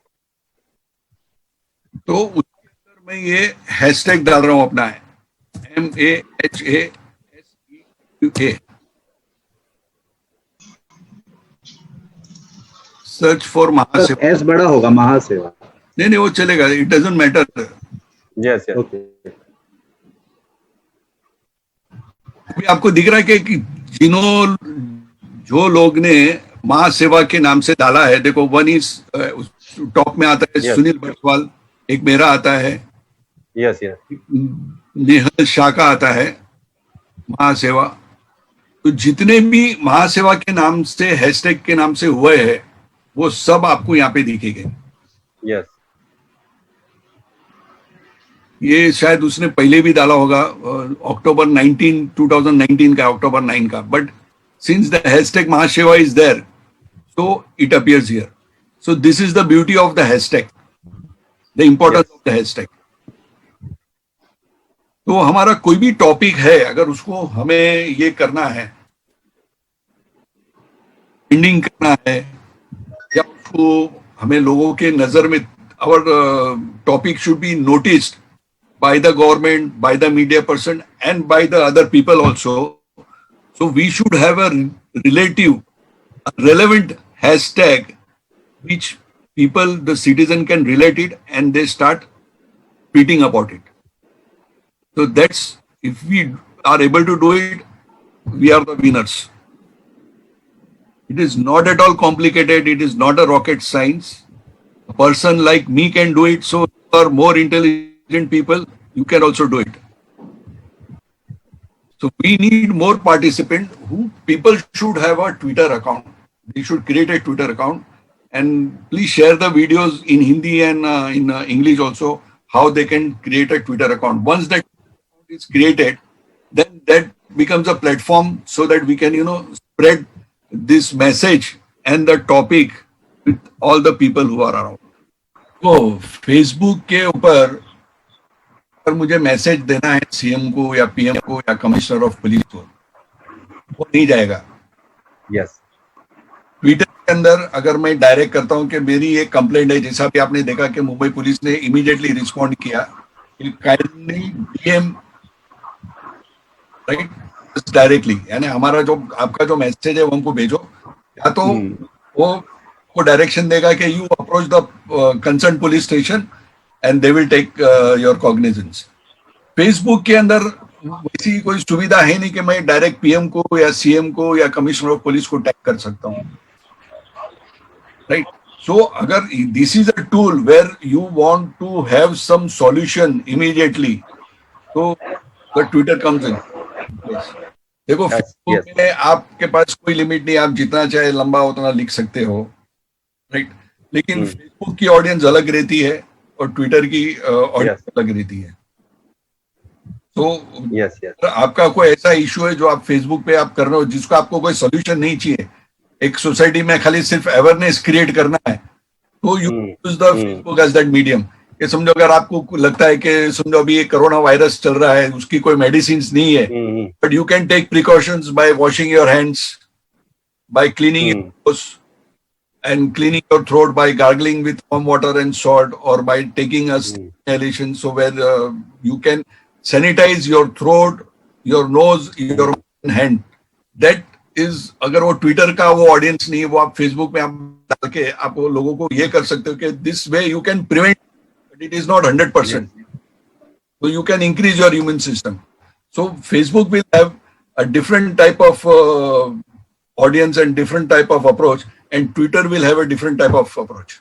तो उसके अंदर मैं ये हैशटैग डाल रहा हूं अपना, है MAHASEA। Search for Mahaseva. S बड़ा होगा, महासेवा। नहीं नहीं, वो चलेगा, it doesn't matter. Yes yes. Okay. अभी आपको दिख रहा है कि जो लोग ने महासेवा के नाम से डाला है, देखो, वन इज टॉप में आता है Yes. सुनील बरसवाल, एक मेरा आता है, यस यस। नेहल शाह का आता है महासेवा। तो जितने भी महासेवा के नाम से, हैशटैग के नाम से हुए हैं, वो सब आपको यहाँ पे दिखेंगे। यस ये शायद उसने पहले भी डाला होगा, अक्टूबर 19 2019 का, अक्टूबर 9 का, but since the hashtag Mahaseva is there, so it appears here. So this is the beauty of the hashtag, the importance of the hashtag. तो हमारा कोई भी टॉपिक है, अगर उसको हमें ये करना है, ट्रेंडिंग करना है, या उसको हमें लोगों के नजर में, our topic should be noticed by the government, by the media person, and by the other people also. So we should have a relevant hashtag which people, the citizen, can relate it and they start tweeting about it. So that's, if we are able to do it, we are the winners. It is not at all complicated. It is not a rocket science. A person like me can do it. So you are more intelligent people, you can also do it. So we need more participants. People should have a Twitter account. They should create a Twitter account, and please share the videos in Hindi and in English also, how they can create a Twitter account. Once that account is created, then that becomes a platform so that we can, spread this message and the topic with all the people who are around. तो Facebook के ऊपर अगर मुझे message देना है CM को या PM को या कमिश्नर ऑफ पुलिस को, वो नहीं जाएगा। यस। ट्विटर के अंदर अगर मैं डायरेक्ट करता हूं कि मेरी एक कंप्लेंट है, जैसा भी आपने देखा कि मुंबई पुलिस ने इमीडिएटली रिस्पॉन्ड किया, काइंडली डीएम, राइट, डायरेक्टली, यानी हमारा जो आपका जो मैसेज है वो हमको भेजो, या तो वो डायरेक्शन देगा कि you approach the concern police station and they will take your cognizance. Facebook के अंदर वैसी कोई सुविधा है नहीं कि मैं डायरेक्ट पीएम को या सीएम को या कमिश्नर ऑफ पुलिस को टैग कर सकता हूँ, राइट? सो अगर this is a tool where you want to have some solution immediately, तो द ट्विटर कम्स इन। देखो फेसबुक में आपके पास कोई लिमिट नहीं, आप जितना चाहे लंबा उतना लिख सकते हो, राइट? लेकिन फेसबुक की ऑडियंस अलग रहती है और ट्विटर की ऑडियंस अलग रहती है। तो आपका कोई ऐसा इशू है जो आप फेसबुक पे आप कर रहे हो जिसको आपको कोई सोल्यूशन नहीं चाहिए, एक सोसाइटी में खाली सिर्फ अवेयरनेस क्रिएट करना है, तो you use the Facebook as that medium. ये समझो अगर आपको लगता है कि समझो अभी ये कोरोना वायरस चल रहा है, उसकी कोई मेडिसिन नहीं है, but you can take precautions by washing your hands, by cleaning your nose and cleaning your throat by gargling with warm water and salt, or by taking a inhalation, so where you can sanitize your throat, your nose, your hand. That is, अगर वो Twitter का वो audience नहीं है, वो आप Facebook में आप डाल के आप लोगों को ये कर सकते हो कि this way you can prevent, but it is not 100%. So you can increase your immune system. So Facebook will have a different type of audience and different type of approach, and Twitter will have a different type of approach.